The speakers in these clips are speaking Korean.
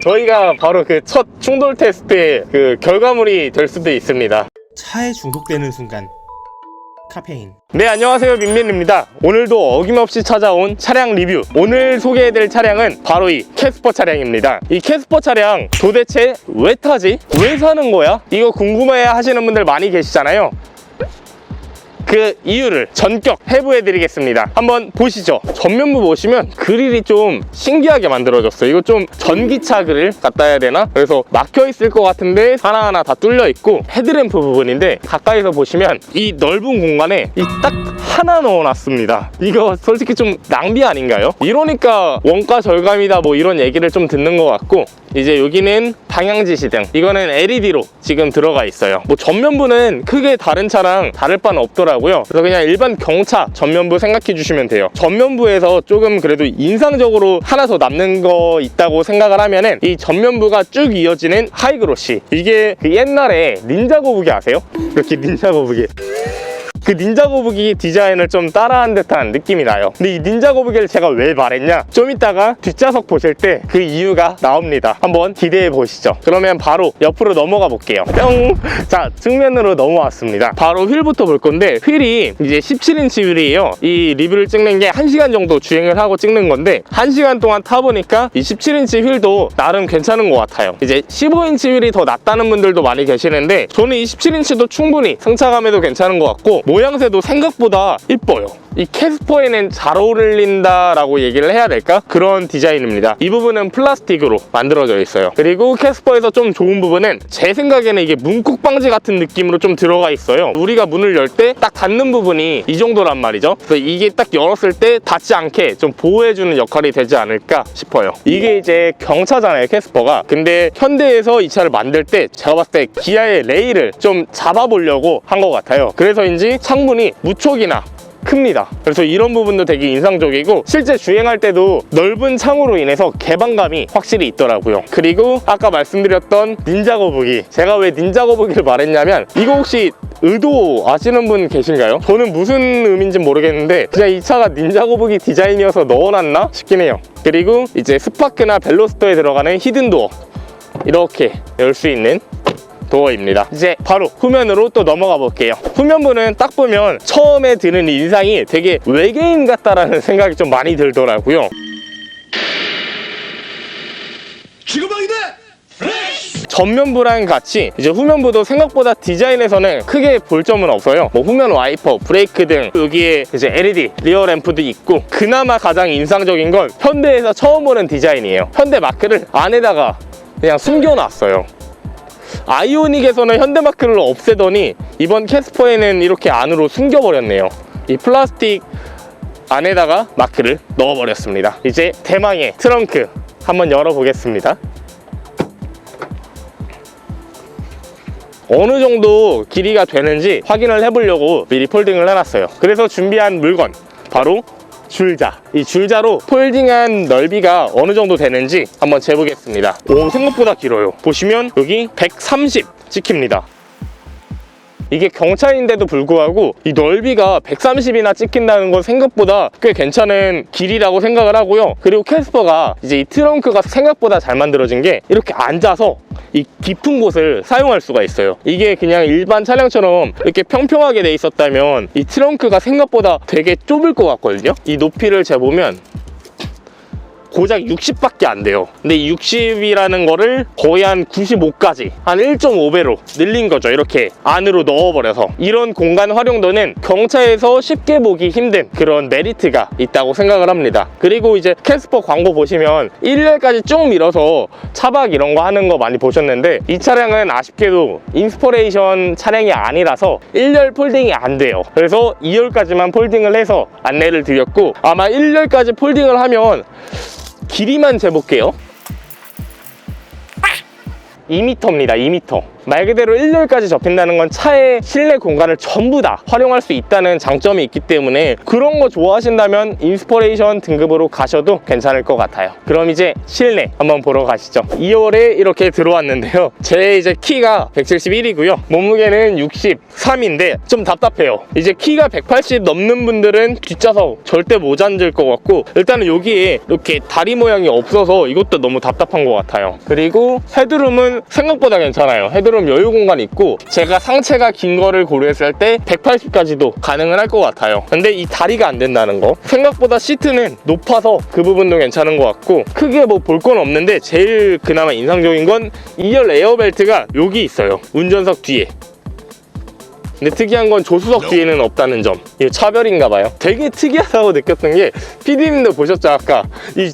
저희가 바로 그 첫 충돌 테스트의 그 결과물이 될 수도 있습니다. 차에 중독되는 순간 카페인. 네, 안녕하세요, 민민입니다. 오늘도 어김없이 찾아온 차량 리뷰. 오늘 소개해드릴 차량은 바로 이 캐스퍼 차량입니다. 이 캐스퍼 차량 도대체 왜 타지? 왜 사는 거야? 이거 궁금해 하시는 분들 많이 계시잖아요. 그 이유를 전격 해부해드리겠습니다. 한번 보시죠. 전면부 보시면 그릴이 좀 신기하게 만들어졌어요. 이거 좀 전기차 그릴 갖다 해야 되나? 그래서 막혀있을 것 같은데 하나하나 다 뚫려있고, 헤드램프 부분인데 가까이서 보시면 이 넓은 공간에 이 딱 하나 넣어놨습니다. 이거 솔직히 좀 낭비 아닌가요? 이러니까 원가 절감이다 뭐 이런 얘기를 좀 듣는 것 같고, 이제 여기는 방향지시등, 이거는 LED로 지금 들어가 있어요. 뭐 전면부는 크게 다른 차랑 다를 바는 없더라고요. 그래서 그냥 일반 경차 전면부 생각해 주시면 돼요. 전면부에서 조금 그래도 인상적으로 하나 더 남는 거 있다고 생각을 하면은 이 전면부가 쭉 이어지는 하이그로시. 이게 그 옛날에 닌자 거북이 아세요? 이렇게 닌자 거북이, 그 닌자 거북이 디자인을 좀 따라한 듯한 느낌이 나요. 근데 이 닌자 거북이를 제가 왜 말했냐? 좀 이따가 뒷좌석 보실 때 그 이유가 나옵니다. 한번 기대해 보시죠. 그러면 바로 옆으로 넘어가 볼게요. 뿅! 자, 측면으로 넘어왔습니다. 바로 휠부터 볼 건데, 휠이 이제 17인치 휠이에요. 이 리뷰를 찍는 게 1시간 정도 주행을 하고 찍는 건데, 1시간 동안 타보니까 이 17인치 휠도 나름 괜찮은 것 같아요. 이제 15인치 휠이 더 낫다는 분들도 많이 계시는데, 저는 이 17인치도 충분히 승차감에도 괜찮은 것 같고, 모양새도 생각보다 이뻐요. 이 캐스퍼에는 잘 어울린다라고 얘기를 해야 될까? 그런 디자인입니다. 이 부분은 플라스틱으로 만들어져 있어요. 그리고 캐스퍼에서 좀 좋은 부분은 제 생각에는 이게 문콕 방지 같은 느낌으로 좀 들어가 있어요. 우리가 문을 열 때 딱 닫는 부분이 이 정도란 말이죠. 그래서 이게 딱 열었을 때 닫지 않게 좀 보호해주는 역할이 되지 않을까 싶어요. 이게 이제 경차잖아요, 캐스퍼가. 근데 현대에서 이 차를 만들 때 제가 봤을 때 기아의 레일을 좀 잡아보려고 한 것 같아요. 그래서인지 창문이 무척이나 큽니다. 그래서 이런 부분도 되게 인상적이고, 실제 주행할 때도 넓은 창으로 인해서 개방감이 확실히 있더라고요. 그리고 아까 말씀드렸던 닌자 거북이, 제가 왜 닌자 거북이를 말했냐면, 이거 혹시 의도 아시는 분 계신가요? 저는 무슨 의미인지 모르겠는데 그냥 이 차가 닌자 거북이 디자인이어서 넣어놨나 싶긴 해요. 그리고 이제 스파크나 벨로스터에 들어가는 히든 도어, 이렇게 열 수 있는 도어입니다. 이제 바로 후면으로 또 넘어가 볼게요. 후면부는 딱 보면 처음에 드는 인상이 되게 외계인 같다라는 생각이 좀 많이 들더라고요. 지구방위대 전면부랑 같이 이제 후면부도 생각보다 디자인에서는 크게 볼 점은 없어요. 뭐 후면 와이퍼, 브레이크 등, 여기에 이제 LED 리어 램프도 있고, 그나마 가장 인상적인 건 현대에서 처음 보는 디자인이에요. 현대 마크를 안에다가 그냥 숨겨놨어요. 아이오닉에서는 현대마크를 없애더니 이번 캐스퍼에는 이렇게 안으로 숨겨버렸네요. 이 플라스틱 안에다가 마크를 넣어버렸습니다. 이제 대망의 트렁크 한번 열어보겠습니다. 어느 정도 길이가 되는지 확인을 해보려고 미리 폴딩을 해놨어요. 그래서 준비한 물건, 바로 줄자. 이 줄자로 폴딩한 넓이가 어느 정도 되는지 한번 재보겠습니다. 오, 생각보다 길어요. 보시면 여기 130 찍힙니다. 이게 경차인데도 불구하고 이 넓이가 130이나 찍힌다는 건 생각보다 꽤 괜찮은 길이라고 생각을 하고요. 그리고 캐스퍼가 이제 이 트렁크가 생각보다 잘 만들어진 게 이렇게 앉아서 이 깊은 곳을 사용할 수가 있어요. 이게 그냥 일반 차량처럼 이렇게 평평하게 돼 있었다면 이 트렁크가 생각보다 되게 좁을 것 같거든요. 이 높이를 재보면 고작 60밖에 안 돼요. 근데 이 60이라는 거를 거의 한 95까지 한 1.5배로 늘린 거죠. 이렇게 안으로 넣어버려서. 이런 공간 활용도는 경차에서 쉽게 보기 힘든 그런 메리트가 있다고 생각을 합니다. 그리고 이제 캐스퍼 광고 보시면 1열까지 쭉 밀어서 차박 이런 거 하는 거 많이 보셨는데, 이 차량은 아쉽게도 인스퍼레이션 차량이 아니라서 1열 폴딩이 안 돼요. 그래서 2열까지만 폴딩을 해서 안내를 드렸고, 아마 1열까지 폴딩을 하면 길이만 재볼게요. 2m입니다. 2m. 말 그대로 1열까지 접힌다는 건 차의 실내 공간을 전부 다 활용할 수 있다는 장점이 있기 때문에 그런 거 좋아하신다면 인스퍼레이션 등급으로 가셔도 괜찮을 것 같아요. 그럼 이제 실내 한번 보러 가시죠. 2열에 이렇게 들어왔는데요. 제 이제 키가 171이고요. 몸무게는 63인데 좀 답답해요. 이제 키가 180 넘는 분들은 뒷좌석 절대 못 앉을 것 같고, 일단은 여기에 이렇게 다리 모양이 없어서 이것도 너무 답답한 것 같아요. 그리고 헤드룸은 생각보다 괜찮아요. 헤드룸 여유 공간 있고, 제가 상체가 긴 거를 고려했을 때 180까지도 가능은 할 것 같아요. 근데 이 다리가 안 된다는 거, 생각보다 시트는 높아서 그 부분도 괜찮은 것 같고, 크게 뭐 볼 건 없는데 제일 그나마 인상적인 건 2열 에어벨트가 여기 있어요. 운전석 뒤에. 근데 특이한 건 조수석 뒤에는 없다는 점. 이거 차별인가 봐요. 되게 특이하다고 느꼈던 게, PD님도 보셨죠? 아까 이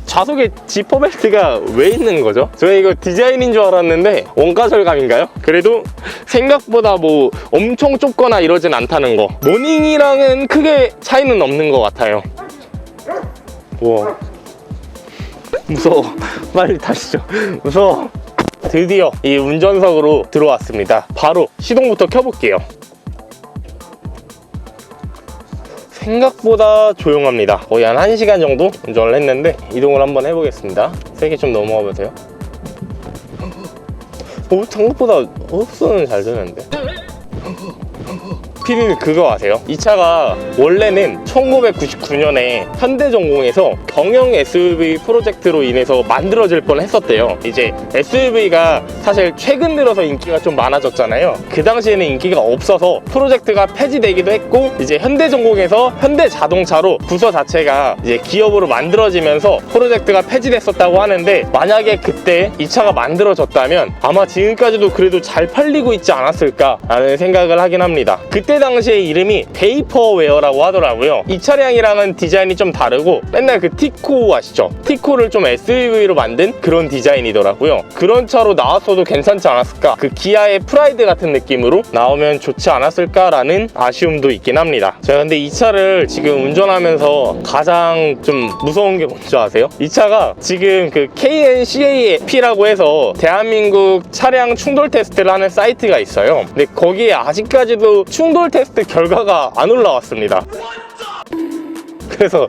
좌석에 지퍼벨트가 왜 있는 거죠? 저는 이거 디자인인 줄 알았는데 원가 절감인가요? 그래도 생각보다 뭐 엄청 좁거나 이러진 않다는 거. 모닝이랑은 크게 차이는 없는 것 같아요. 우와, 무서워. 빨리 타시죠. 무서워. 드디어 이 운전석으로 들어왔습니다. 바로 시동부터 켜볼게요. 생각보다 조용합니다. 거의 한 1시간 정도 운전을 했는데 이동을 한번 해보겠습니다. 세게 좀 넘어가 보세요. 생각보다 흡수는 잘 되는데. 피디님 그거 아세요? 이 차가 원래는 1999년에 현대전공에서 경영 SUV 프로젝트로 인해서 만들어질 뻔 했었대요. 이제 SUV가 사실 최근 들어서 인기가 좀 많아졌잖아요. 그 당시에는 인기가 없어서 프로젝트가 폐지되기도 했고, 이제 현대전공에서 현대자동차로 부서 자체가 이제 기업으로 만들어지면서 프로젝트가 폐지됐었다고 하는데, 만약에 그때 이 차가 만들어졌다면 아마 지금까지도 그래도 잘 팔리고 있지 않았을까라는 생각을 하긴 합니다. 그때 당시에 이름이 베이퍼웨어라고 하더라고요. 이 차량이랑은 디자인이 좀 다르고, 맨날 그 티코 아시죠? 티코를 좀 SUV로 만든 그런 디자인이더라고요. 그런 차로 나왔어도 괜찮지 않았을까? 그 기아의 프라이드 같은 느낌으로 나오면 좋지 않았을까라는 아쉬움도 있긴 합니다. 제가 근데 이 차를 지금 운전하면서 가장 좀 무서운 게 뭔지 아세요? 이 차가 지금 그 KNCAP라고 해서 대한민국 차량 충돌 테스트를 하는 사이트가 있어요. 근데 거기에 아직까지도 충돌 테스트 결과가 안 올라왔습니다. 그래서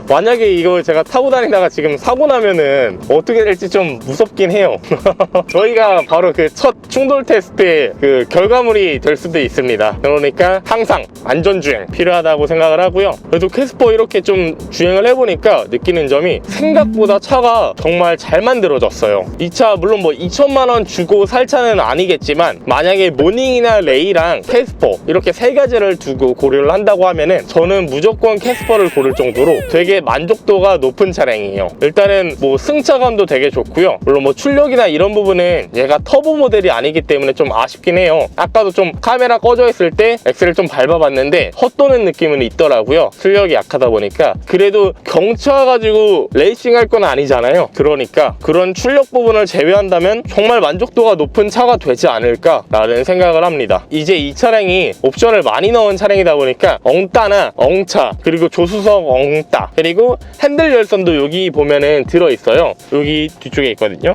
만약에 이걸 제가 타고 다니다가 지금 사고 나면은 어떻게 될지 좀 무섭긴 해요. 저희가 바로 그 첫 충돌 테스트의 그 결과물이 될 수도 있습니다. 그러니까 항상 안전주행 필요하다고 생각을 하고요. 그래도 캐스퍼 이렇게 좀 주행을 해보니까 느끼는 점이, 생각보다 차가 정말 잘 만들어졌어요. 이 차 물론 뭐 2천만 원 주고 살 차는 아니겠지만, 만약에 모닝이나 레이랑 캐스퍼 이렇게 세 가지를 두고 고려를 한다고 하면은 저는 무조건 캐스퍼를 고를 정도로 되게 만족도가 높은 차량이에요. 일단은 뭐 승차감도 되게 좋고요. 물론 뭐 출력이나 이런 부분은 얘가 터보 모델이 아니기 때문에 좀 아쉽긴 해요. 아까도 좀 카메라 꺼져 있을 때 엑셀을 좀 밟아봤는데 헛도는 느낌은 있더라고요. 출력이 약하다 보니까. 그래도 경차 가지고 레이싱 할 건 아니잖아요. 그러니까 그런 출력 부분을 제외한다면 정말 만족도가 높은 차가 되지 않을까라는 생각을 합니다. 이제 이 차량이 옵션을 많이 넣은 차량이다 보니까 엉따나 엉차, 그리고 조수석 엉따, 그리고 핸들 열선도 여기 보면은 들어있어요. 여기 뒤쪽에 있거든요.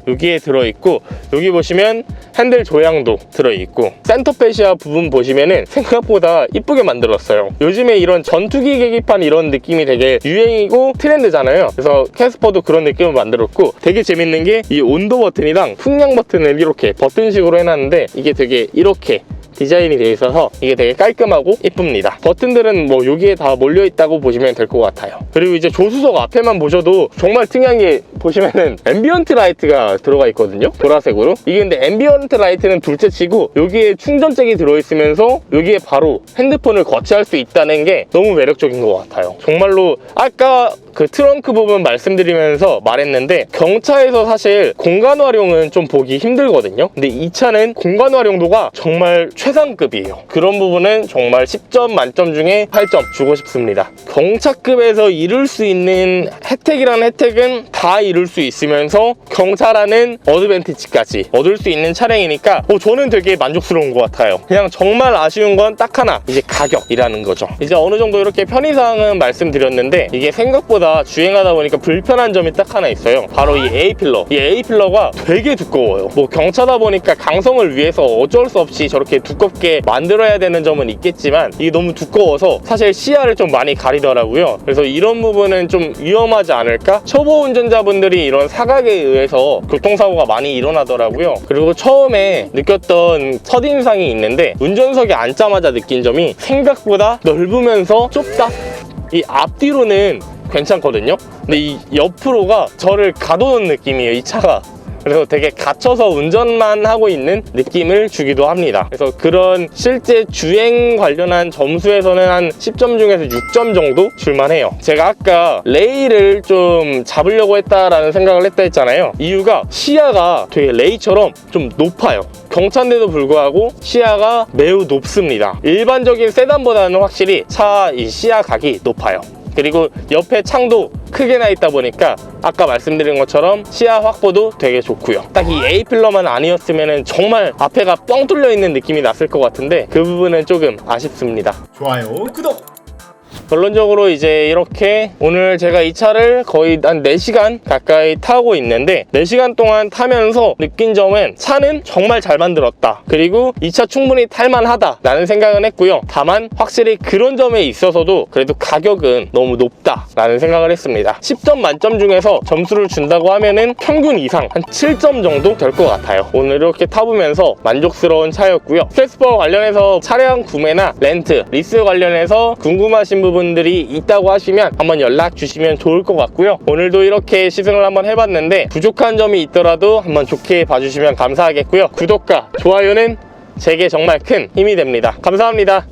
여기에 들어있고, 여기 보시면 핸들 조향도 들어있고, 센터페시아 부분 보시면은 생각보다 이쁘게 만들었어요. 요즘에 이런 전투기 계기판 이런 느낌이 되게 유행이고 트렌드잖아요. 그래서 캐스퍼도 그런 느낌을 만들었고, 되게 재밌는 게 이 온도 버튼이랑 풍량 버튼을 이렇게 버튼식으로 해놨는데, 이게 되게 이렇게 디자인이 되어 있어서 이게 되게 깔끔하고 이쁩니다. 버튼들은 뭐 여기에 다 몰려있다고 보시면 될 것 같아요. 그리고 이제 조수석 앞에만 보셔도 정말 특이한 게, 보시면은 앰비언트 라이트가 들어가 있거든요. 보라색으로. 이게 근데 앰비언트 라이트는 둘째치고, 여기에 충전잭이 들어있으면서 여기에 바로 핸드폰을 거치할 수 있다는 게 너무 매력적인 것 같아요. 정말로 아까 그 트렁크 부분 말씀드리면서 말했는데, 경차에서 사실 공간 활용은 좀 보기 힘들거든요. 근데 이 차는 공간 활용도가 정말 최상급이에요. 그런 부분은 정말 10점 만점 중에 8점 주고 싶습니다. 경차급에서 이룰 수 있는 혜택이라는 혜택은 다 이룰 수 있으면서 경차라는 어드밴티지까지 얻을 수 있는 차량이니까 저는 되게 만족스러운 것 같아요. 그냥 정말 아쉬운 건 딱 하나, 이제 가격이라는 거죠. 이제 어느 정도 이렇게 편의사항은 말씀드렸는데, 이게 생각보다 생각보다 주행하다 보니까 불편한 점이 딱 하나 있어요. 바로 이 A필러. 이 A필러가 되게 두꺼워요. 뭐 경차다 보니까 강성을 위해서 어쩔 수 없이 저렇게 두껍게 만들어야 되는 점은 있겠지만 이게 너무 두꺼워서 사실 시야를 좀 많이 가리더라고요. 그래서 이런 부분은 좀 위험하지 않을까? 초보 운전자분들이 이런 사각에 의해서 교통사고가 많이 일어나더라고요. 그리고 처음에 느꼈던 첫인상이 있는데 운전석에 앉자마자 느낀 점이 생각보다 넓으면서 좁다? 이 앞뒤로는 괜찮거든요. 근데 이 옆으로가 저를 가둬놓은 느낌이에요, 이 차가. 그래서 되게 갇혀서 운전만 하고 있는 느낌을 주기도 합니다. 그래서 그런 실제 주행 관련한 점수에서는 한 10점 중에서 6점 정도 줄만해요. 제가 아까 레이를 좀 잡으려고 했다라는 생각을 했다 했잖아요. 이유가 시야가 되게 레이처럼 좀 높아요. 경차인데도 불구하고 시야가 매우 높습니다. 일반적인 세단보다는 확실히 차 이 시야 각이 높아요. 그리고 옆에 창도 크게 나 있다 보니까 아까 말씀드린 것처럼 시야 확보도 되게 좋고요. 딱 이 A필러만 아니었으면 정말 앞에가 뻥 뚫려 있는 느낌이 났을 것 같은데 그 부분은 조금 아쉽습니다. 좋아요, 구독! 결론적으로 이제 이렇게 오늘 제가 이 차를 거의 한 4시간 가까이 타고 있는데 4시간 동안 타면서 느낀 점은 차는 정말 잘 만들었다. 그리고 이 차 충분히 탈만하다 라는 생각은 했고요. 다만 확실히 그런 점에 있어서도 그래도 가격은 너무 높다 라는 생각을 했습니다. 10점 만점 중에서 점수를 준다고 하면은 평균 이상 한 7점 정도 될 것 같아요. 오늘 이렇게 타보면서 만족스러운 차였고요. 캐스퍼 관련해서 차량 구매나 렌트, 리스 관련해서 궁금하신 부분들이 있다고 하시면 한번 연락 주시면 좋을 것 같고요. 오늘도 이렇게 시승을 한번 해봤는데 부족한 점이 있더라도 한번 좋게 봐주시면 감사하겠고요. 구독과 좋아요는 제게 정말 큰 힘이 됩니다. 감사합니다.